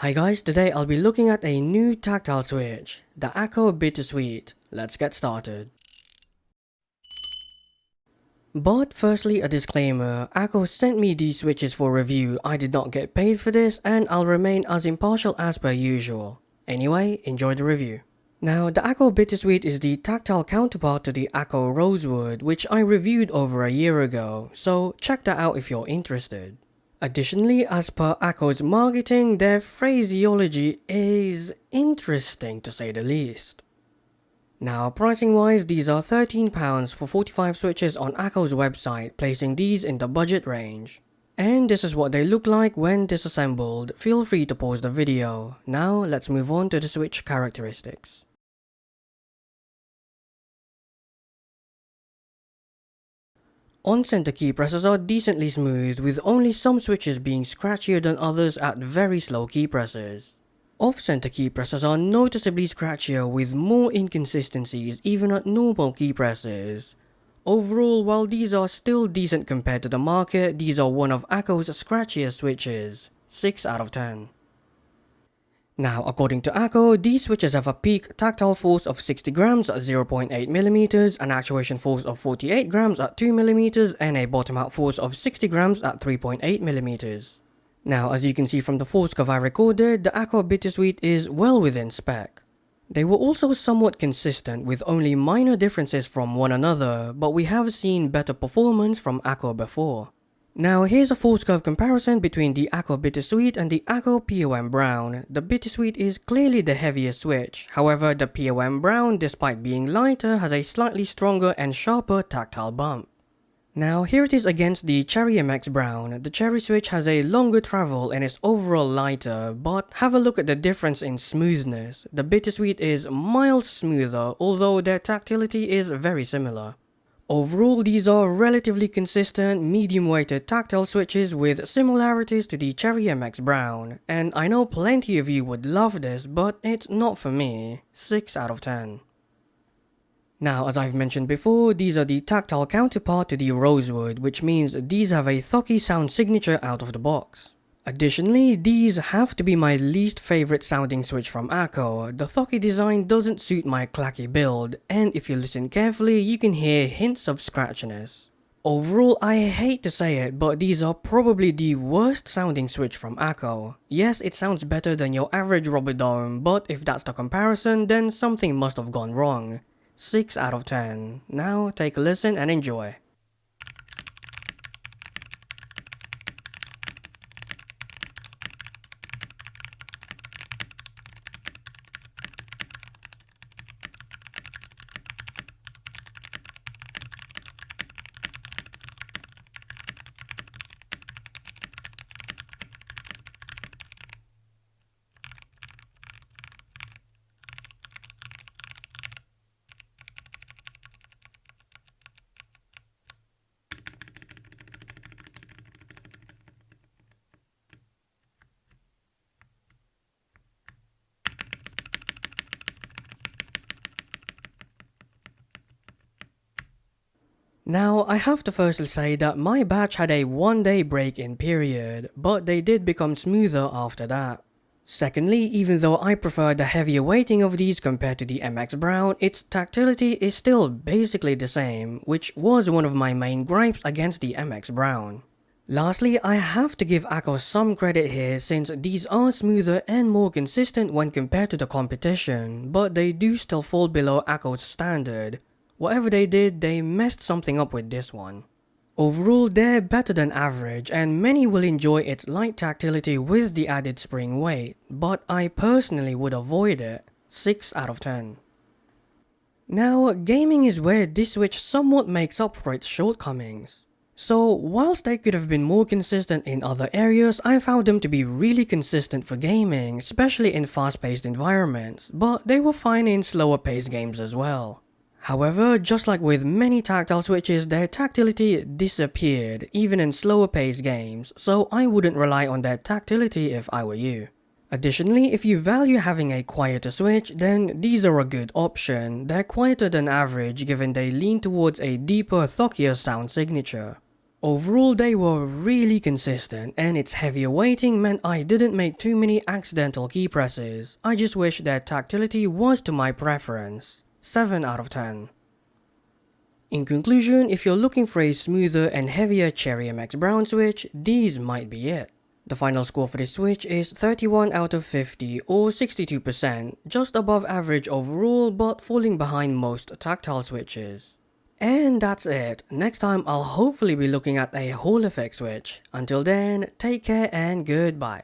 Hi guys, today I'll be looking at a new tactile switch, the Akko Bittersweet. Let's get started. But firstly, a disclaimer, Akko sent me these switches for review. I did not get paid for this and I'll remain as impartial as per usual. Anyway, enjoy the review. Now, the Akko Bittersweet is the tactile counterpart to the Akko Rosewood, which I reviewed over a year ago, so check that out if you're interested. Additionally, as per Akko's marketing, their phraseology is interesting to say the least. Now, pricing wise, these are £13 for 45 switches on Akko's website, placing these in the budget range. And this is what they look like when disassembled. Feel free to pause the video. Now, let's move on to the switch characteristics. On-center key presses are decently smooth, with only some switches being scratchier than others at very slow key presses. Off-center key presses are noticeably scratchier with more inconsistencies even at normal key presses. Overall, while these are still decent compared to the market, these are one of Akko's scratchiest switches, 6 out of 10. Now, according to Akko, these switches have a peak tactile force of 60 grams at 0.8mm, an actuation force of 48 grams at 2mm, and a bottom out force of 60 grams at 3.8mm. Now, as you can see from the force curve I recorded, the Akko Bittersweet is well within spec. They were also somewhat consistent with only minor differences from one another, but we have seen better performance from Akko before. Now here's a force curve comparison between the Akko Bittersweet and the Akko POM Brown. The Bittersweet is clearly the heavier switch, however the POM Brown, despite being lighter, has a slightly stronger and sharper tactile bump. Now here it is against the Cherry MX Brown. The Cherry switch has a longer travel and is overall lighter, but have a look at the difference in smoothness. The Bittersweet is miles smoother, although their tactility is very similar. Overall, these are relatively consistent, medium-weighted tactile switches with similarities to the Cherry MX Brown, and I know plenty of you would love this, but it's not for me. 6 out of 10. Now, as I've mentioned before, these are the tactile counterpart to the Rosewood, which means these have a thocky sound signature out of the box. Additionally, these have to be my least favorite sounding switch from Akko. The thocky design doesn't suit my clacky build, and if you listen carefully, you can hear hints of scratchiness. Overall, I hate to say it, but these are probably the worst sounding switch from Akko. Yes, it sounds better than your average rubber dome, but if that's the comparison, then something must have gone wrong. 6 out of 10. Now, take a listen and enjoy. Now, I have to firstly say that my batch had a 1-day break-in period, but they did become smoother after that. Secondly, even though I prefer the heavier weighting of these compared to the MX Brown, its tactility is still basically the same, which was one of my main gripes against the MX Brown. Lastly, I have to give Akko some credit here since these are smoother and more consistent when compared to the competition, but they do still fall below Akko's standard. Whatever they did, they messed something up with this one. Overall, they're better than average, and many will enjoy its light tactility with the added spring weight, but I personally would avoid it. 6 out of 10. Now, gaming is where this switch somewhat makes up for its shortcomings. So, whilst they could have been more consistent in other areas, I found them to be really consistent for gaming, especially in fast-paced environments, but they were fine in slower-paced games as well. However, just like with many tactile switches, their tactility disappeared, even in slower paced games, so I wouldn't rely on their tactility if I were you. Additionally, if you value having a quieter switch, then these are a good option. They're quieter than average given they lean towards a deeper, thockier sound signature. Overall, they were really consistent, and its heavier weighting meant I didn't make too many accidental key presses. I just wish that tactility was to my preference. 7 out of 10. In conclusion, if you're looking for a smoother and heavier Cherry MX Brown switch, these might be it. The final score for this switch is 31 out of 50 or 62%, just above average overall but falling behind most tactile switches. And that's it. Next time I'll hopefully be looking at a Hall effect switch. Until then, take care and goodbye.